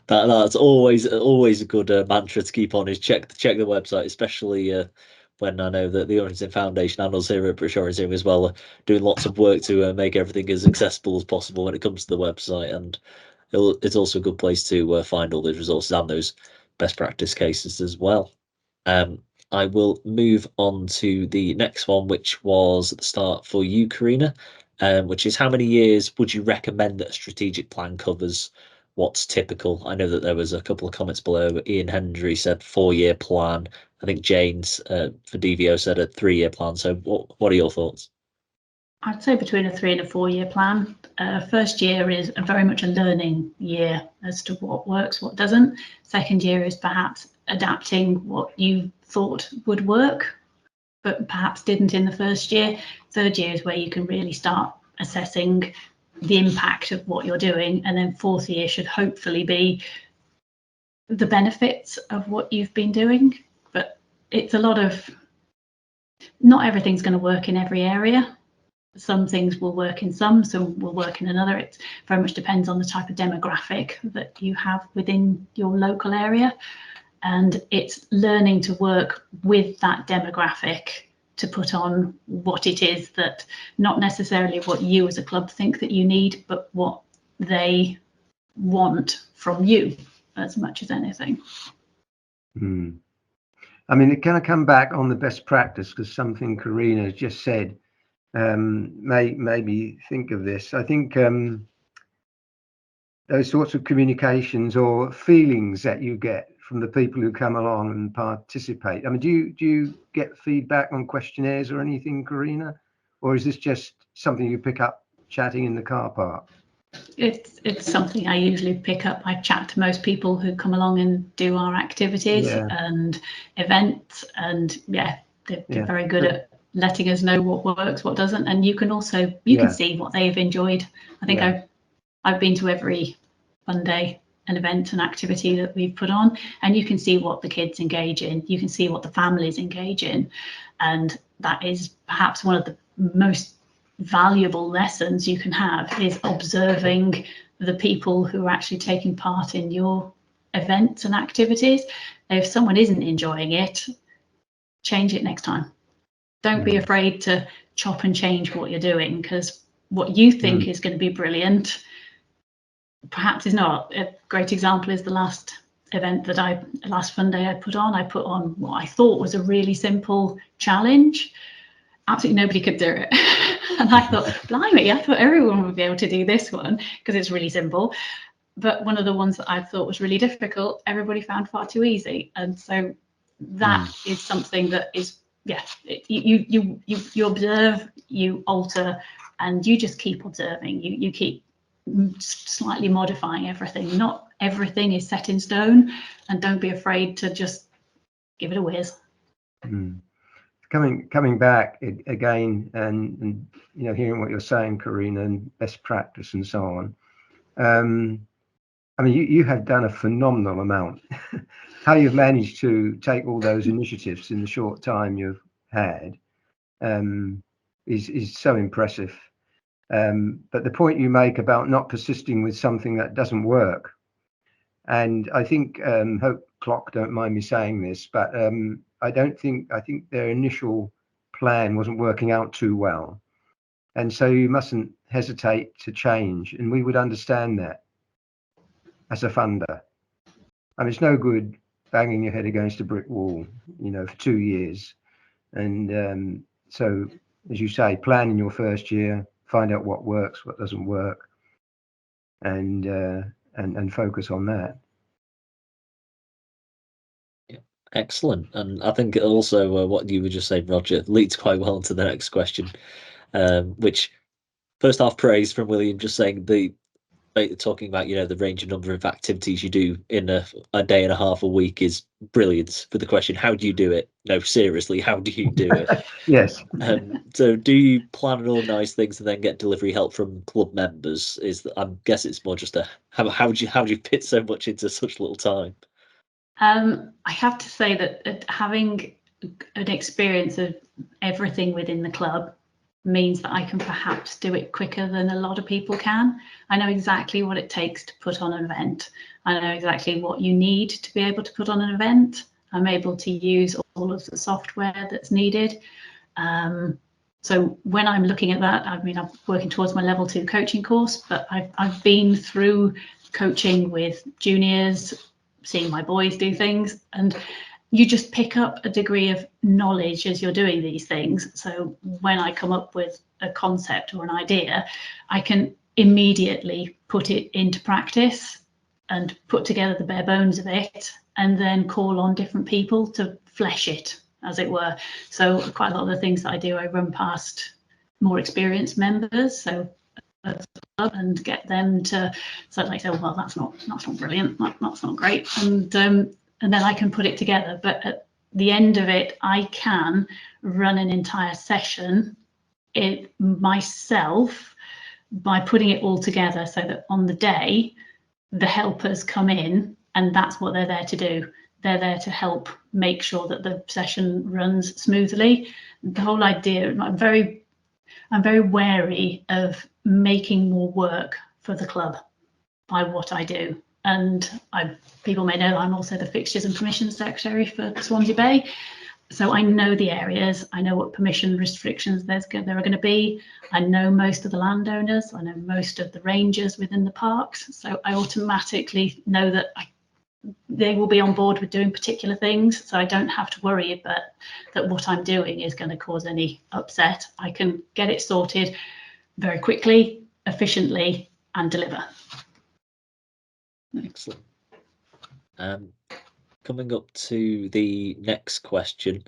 That's always a good mantra to keep on, is check the website, especially when I know that the Orienteering Foundation and us here at British Orienteering as well are doing lots of work to make everything as accessible as possible when it comes to the website, and it's also a good place to find all those resources and those best practice cases as well. I will move on to the next one, which was at the start for you, Karina, which is how many years would you recommend that a strategic plan covers? What's typical? I know that there was a couple of comments below. Ian Hendry said 4-year plan. I think Jane's for DVO said a 3-year plan. So what are your thoughts? I'd say between a 3 and a 4-year plan. First year is very much a learning year as to what works, what doesn't. Second year is perhaps adapting what you thought would work, but perhaps didn't in the first year. Third year is where you can really start assessing the impact of what you're doing. And then fourth year should hopefully be the benefits of what you've been doing. But it's a lot of, not everything's going to work in every area. Some things will work in some will work in another. It very much depends on the type of demographic that you have within your local area. And it's learning to work with that demographic to put on what it is that, not necessarily what you as a club think that you need, but what they want from you as much as anything. I mean, can I come back on the best practice, because something Karina just said made me think of this. I think those sorts of communications or feelings that you get from the people who come along and participate. I mean, do you get feedback on questionnaires or anything, Karina, or is this just something you pick up chatting in the car park? It's something I usually pick up. I chat to most people who come along and do our activities and events, and they're very good at letting us know what works, what doesn't, and you can also can see what they've enjoyed. I think I've been to every fun day, an event, an activity that we've put on, and you can see what the kids engage in, you can see what the families engage in, and that is perhaps one of the most valuable lessons you can have, is observing the people who are actually taking part in your events and activities. If someone isn't enjoying it, change it next time. Don't be afraid to chop and change what you're doing, because what you think is going to be brilliant perhaps is not. A great example is the last fun day I put on what I thought was a really simple challenge. Absolutely nobody could do it. And I thought, blimey, I thought everyone would be able to do this one because it's really simple. But one of the ones that I thought was really difficult, everybody found far too easy. And so that is something that is, you observe, you alter, and you just keep observing. You keep slightly modifying everything. Not everything is set in stone, and don't be afraid to just give it a whiz. Coming back again, and hearing what you're saying, Karina, and best practice and so on. I mean, you have done a phenomenal amount. How you've managed to take all those initiatives in the short time you've had is so impressive. But the point you make about not persisting with something that doesn't work, and I think Hope Clock don't mind me saying this, but I think their initial plan wasn't working out too well, and so you mustn't hesitate to change, and we would understand that as a funder. I mean, it's no good banging your head against a brick wall, for 2 years. And so, as you say, plan in your first year, find out what works, what doesn't work, and focus on that. Yeah, excellent. And I think also what you were just saying, Roger, leads quite well into the next question, which first half praise from William, just saying talking about the range of number of activities you do in a day and a half a week is brilliant. For the question, how do you do it? No, seriously, how do you do it? Yes. So do you plan and organize things and then get delivery help from club members? I guess it's more just how do you fit so much into such little time? I have to say that having an experience of everything within the club means that I can perhaps do it quicker than a lot of people can. I know exactly what it takes to put on an event. I know exactly what you need to be able to put on an event. I'm able to use all of the software that's needed. So when I'm looking at that, I mean, I'm working towards my level 2 coaching course, but I've been through coaching with juniors, seeing my boys do things, and you just pick up a degree of knowledge as you're doing these things. So when I come up with a concept or an idea, I can immediately put it into practice and put together the bare bones of it, and then call on different people to flesh it, as it were. So quite a lot of the things that I do, I run past more experienced members, so and get them to suddenly say, well, that's not brilliant, that's not great, and then I can put it together. But at the end of it, I can run an entire session myself by putting it all together, so that on the day, the helpers come in, and that's what they're there to do. They're there to help make sure that the session runs smoothly. The whole idea, I'm very wary of making more work for the club by what I do. And people may know I'm also the fixtures and permissions secretary for Swansea Bay. So I know the areas, I know what permission restrictions there are going to be. I know most of the landowners, I know most of the rangers within the parks. So I automatically know that they will be on board with doing particular things. So I don't have to worry about that what I'm doing is going to cause any upset. I can get it sorted very quickly, efficiently, and deliver. Excellent. Coming up to the next question,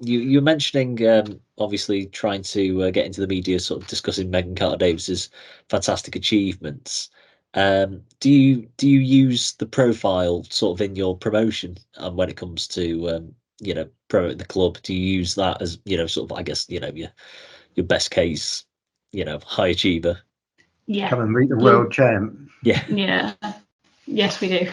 You're mentioning obviously trying to get into the media, sort of discussing Megan Carter Davis's fantastic achievements. Do you use the profile sort of in your promotion, and when it comes to promoting the club, do you use that as sort of, I guess, your best case, high achiever? Yeah. Come and meet the world champ. Yeah. Yeah. Yes, we do.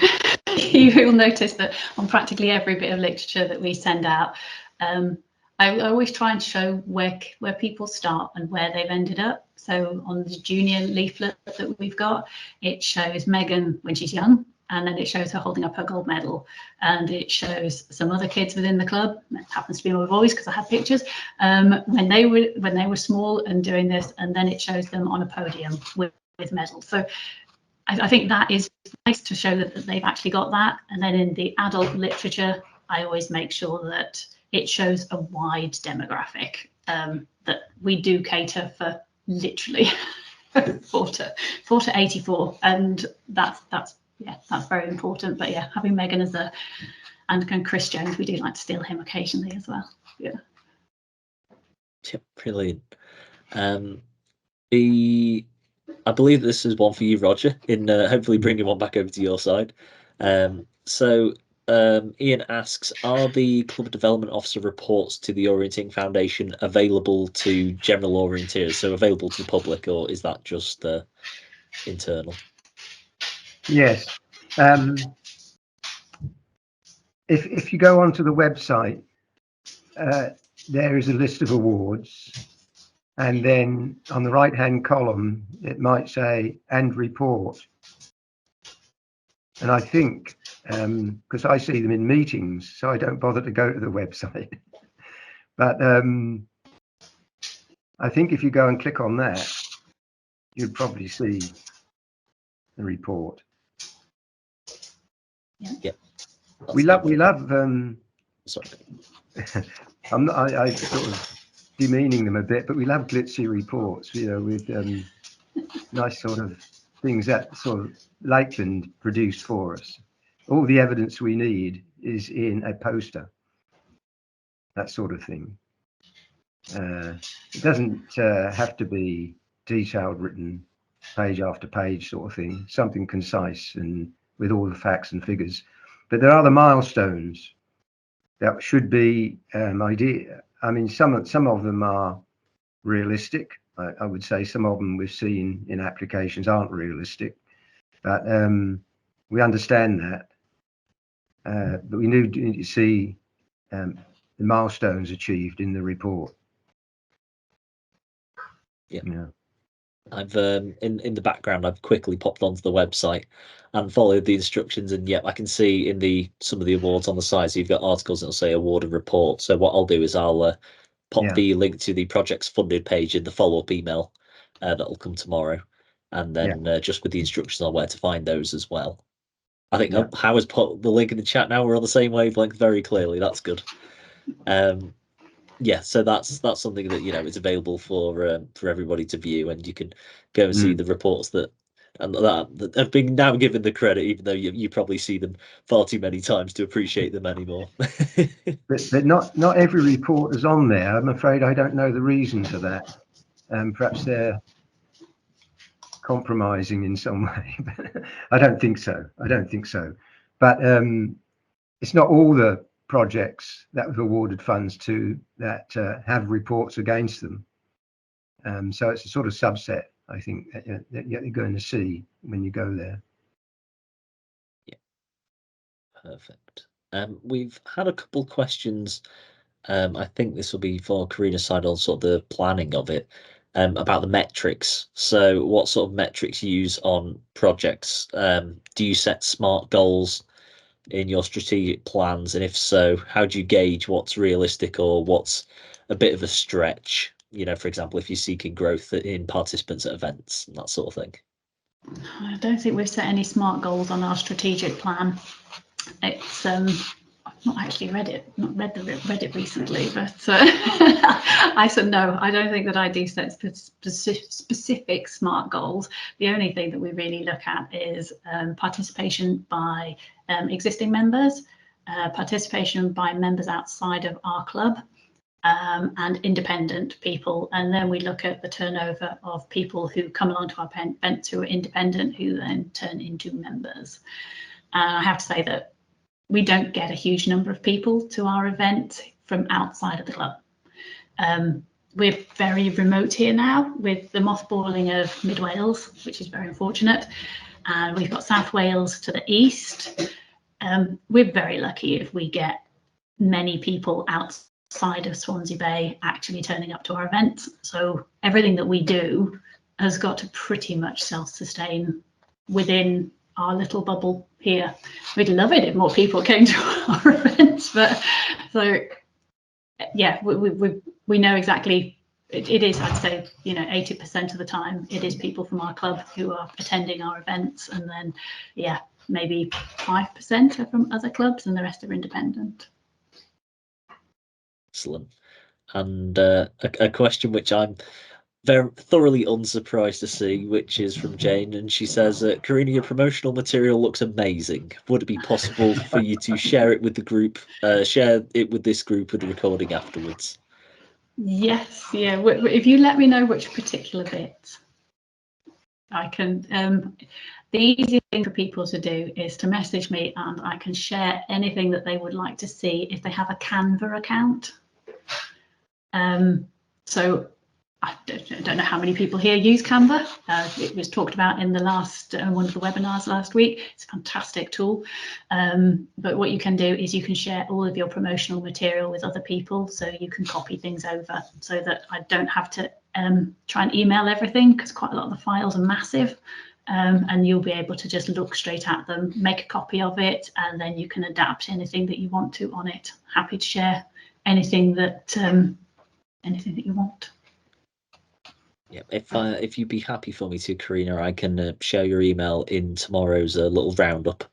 You will notice that on practically every bit of literature that we send out, I always try and show where people start and where they've ended up. So on the junior leaflet that we've got, it shows Megan when she's young, and then it shows her holding up her gold medal, and it shows some other kids within the club. It happens to be my boys because I have pictures when they were small and doing this, and then it shows them on a podium with medals. So I think that is nice to show that they've actually got that. And then in the adult literature, I always make sure that it shows a wide demographic, that we do cater for literally 4 to 84, and that's very important. But yeah, having Megan as and Chris Jones, we do like to steal him occasionally as well. Yeah. Brilliant. I believe this is one for you, Roger, in hopefully bringing one back over to your side. So Ian asks, are the Club Development Officer reports to the Orienteering Foundation available to general orienteers, so available to the public, or is that just internal? Yes. If you go onto the website, there is a list of awards, and then on the right-hand column, it might say "and report." And I think, because I see them in meetings, so I don't bother to go to the website. But I think if you go and click on that, you'd probably see the report. Yeah. We love. Sorry. I sort of demeaning them a bit, but we love glitzy reports, with nice sort of things that sort of Lakeland produced for us. All the evidence we need is in a poster, that sort of thing. It doesn't have to be detailed, written page after page sort of thing, something concise and with all the facts and figures. But there are the milestones that should be idea. I mean, some of them are realistic. I would say some of them we've seen in applications aren't realistic, but we understand that. But we need to see the milestones achieved in the report. Yeah. I've in the background, I've quickly popped onto the website and followed the instructions, and I can see in some of the awards on the side, so you've got articles that'll say award and report. So what I'll do is I'll pop the link to the project's funded page in the follow-up email that'll come tomorrow, and then just with the instructions on where to find those as well. I think Howard's put the link in the chat now. We're on the same wavelength very clearly. That's good. So that's something that is available for everybody to view, and you can go and see the reports that have been now given the credit, even though you probably see them far too many times to appreciate them anymore. but not every report is on there. I'm afraid I don't know the reason for that. Perhaps they're compromising in some way. But I don't think so. But it's not all the projects that we've awarded funds to that have reports against them. So it's a sort of subset, I think, that you're going to see when you go there. Yeah, perfect. We've had a couple of questions. I think this will be for Karina's side on sort of the planning of it, about the metrics. So what sort of metrics you use on projects? Do you set SMART goals in your strategic plans? And if so, how do you gauge what's realistic or what's a bit of a stretch? For example, if you're seeking growth in participants at events and that sort of thing. I don't think we've set any SMART goals on our strategic plan. It's I've not actually read it recently, but I said no. I don't think that I do set specific SMART goals. The only thing that we really look at is participation by existing members, participation by members outside of our club, and independent people. And then we look at the turnover of people who come along to our events who are independent, who then turn into members. And I have to say that we don't get a huge number of people to our event from outside of the club. We're very remote here now with the mothballing of Mid Wales, which is very unfortunate. And we've got South Wales to the east. We're very lucky if we get many people outside of Swansea Bay actually turning up to our events. So everything that we do has got to pretty much self-sustain within our little bubble here. We'd love it if more people came to our events, but so yeah, we know exactly. It is, I'd say, 80% of the time it is people from our club who are attending our events, and then yeah, maybe 5% are from other clubs, and the rest are independent. Excellent. And a question which I'm very thoroughly unsurprised to see, which is from Jane, and she says, Karina, your promotional material looks amazing. Would it be possible for you to share it with the group, share it with this group with the recording afterwards? Yes, yeah. If you let me know which particular bit, I can. The easiest thing for people to do is to message me, and I can share anything that they would like to see if they have a Canva account. So I don't know how many people here use Canva. It was talked about in the last one of the webinars last week. It's a fantastic tool. But what you can do is you can share all of your promotional material with other people, so you can copy things over so that I don't have to try and email everything, because quite a lot of the files are massive. And you'll be able to just look straight at them, make a copy of it, and then you can adapt anything that you want to on it. Happy to share anything that you want. Yeah, if you'd be happy for me to, Karina, I can share your email in tomorrow's little roundup.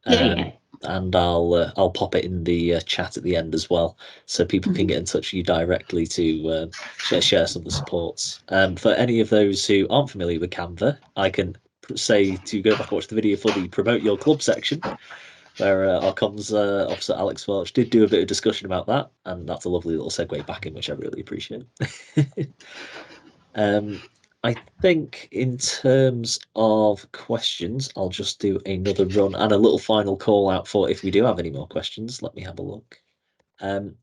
Yeah. And I'll pop it in the chat at the end as well, so people can get in touch with you directly to share some of the supports. For any of those who aren't familiar with Canva, I can say to go back and watch the video for the Promote Your Club section, where our comms officer Alex Welch did do a bit of discussion about that, and that's a lovely little segue back in, which I really appreciate. I think in terms of questions, I'll just do another run and a little final call out for if we do have any more questions. Let me have a look.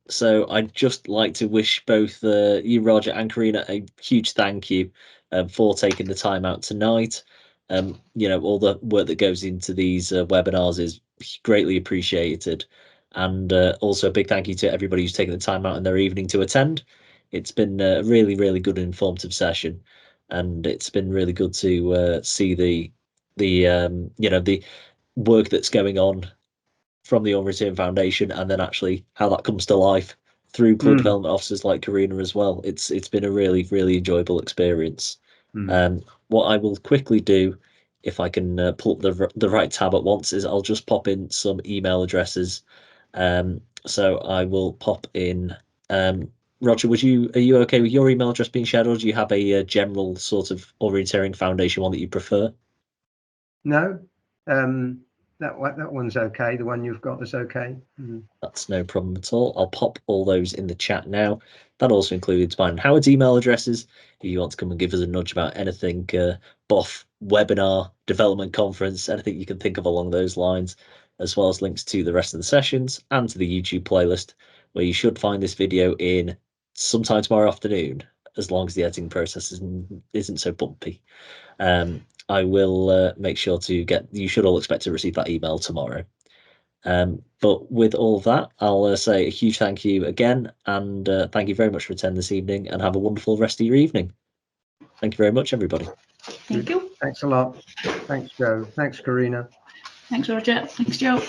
So I'd just like to wish both you, Roger, and Karina a huge thank you for taking the time out tonight. All the work that goes into these webinars is greatly appreciated. And also a big thank you to everybody who's taken the time out in their evening to attend. It's been a really, really good and informative session, and it's been really good to see the work that's going on from the Orienteering Foundation, and then actually how that comes to life through club development officers like Karina as well. It's been a really, really enjoyable experience. What I will quickly do, if I can pull up the right tab at once, is I'll just pop in some email addresses. So I will pop in. Roger, are you okay with your email address being shared, or do you have a general sort of Orienteering Foundation one that you prefer? No, that one's okay. The one you've got is okay. That's no problem at all. I'll pop all those in the chat now. That also includes mine and Howard's email addresses. If you want to come and give us a nudge about anything, BOF, webinar, development conference, anything you can think of along those lines, as well as links to the rest of the sessions and to the YouTube playlist, where you should find this video in sometime tomorrow afternoon, as long as the editing process isn't so bumpy. I will make sure to you should all expect to receive that email tomorrow. But with all of that, I'll say a huge thank you again, and thank you very much for attending this evening, and have a wonderful rest of your evening. Thank you very much, everybody. Thank you. Thanks a lot. Thanks, Joe. Thanks, Karina. Thanks, Roger. Thanks, Joe.